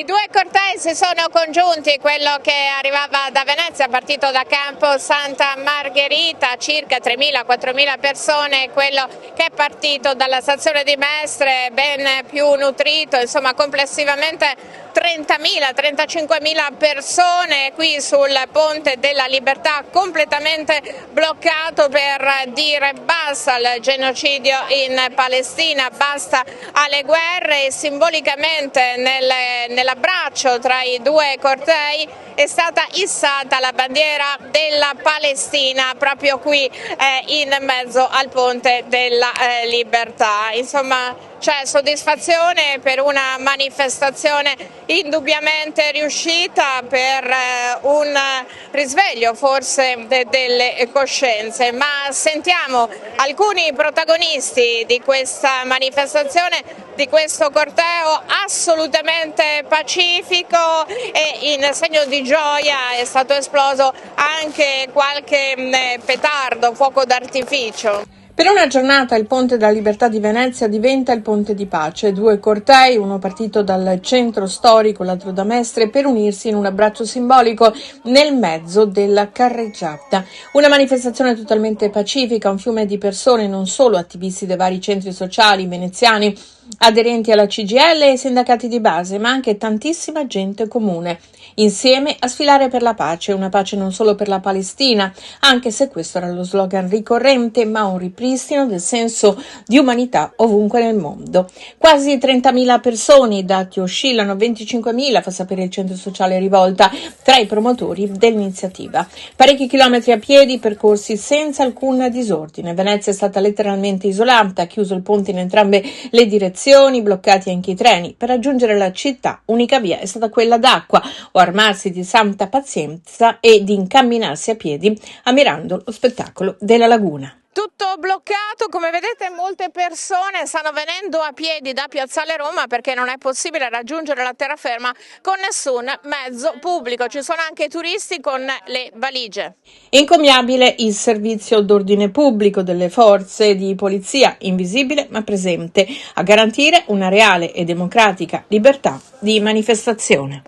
I due cortei si sono congiunti, quello che arrivava da Venezia, partito da Campo Santa Margherita, circa 3.000-4.000 persone, e quello che è partito dalla stazione di Mestre, ben più nutrito, insomma complessivamente 30.000-35.000 persone qui sul Ponte della Libertà, completamente bloccato per dire basta al genocidio in Palestina, basta alle guerre, e simbolicamente nell'abbraccio tra i due cortei è stata issata la bandiera della Palestina proprio qui in mezzo al Ponte della Libertà. Insomma, c'è soddisfazione per una manifestazione indubbiamente riuscita, per un risveglio forse delle coscienze, ma sentiamo alcuni protagonisti di questa manifestazione, di questo corteo assolutamente pacifico, e in segno di gioia è stato esploso anche qualche petardo, fuoco d'artificio. Per una giornata il Ponte della Libertà di Venezia diventa il Ponte di Pace. Due cortei, uno partito dal centro storico, l'altro da Mestre, per unirsi in un abbraccio simbolico nel mezzo della carreggiata. Una manifestazione totalmente pacifica, un fiume di persone, non solo attivisti dei vari centri sociali veneziani, aderenti alla CGIL e sindacati di base, ma anche tantissima gente comune, insieme a sfilare per la pace, una pace non solo per la Palestina, anche se questo era lo slogan ricorrente, ma un ripristino del senso di umanità ovunque nel mondo. Quasi 30.000 persone, i dati oscillano, 25.000 fa sapere il centro sociale Rivolta, tra i promotori dell'iniziativa. Parecchi chilometri a piedi percorsi senza alcun disordine. Venezia è stata letteralmente isolata, chiuso il ponte in entrambe le direzioni, bloccati anche i treni. Per raggiungere la città, unica via è stata quella d'acqua, o armarsi di santa pazienza e di incamminarsi a piedi ammirando lo spettacolo della laguna. Tutto bloccato, come vedete molte persone stanno venendo a piedi da Piazzale Roma perché non è possibile raggiungere la terraferma con nessun mezzo pubblico, ci sono anche turisti con le valigie. Incommiabile il servizio d'ordine pubblico delle forze di polizia, invisibile ma presente, a garantire una reale e democratica libertà di manifestazione.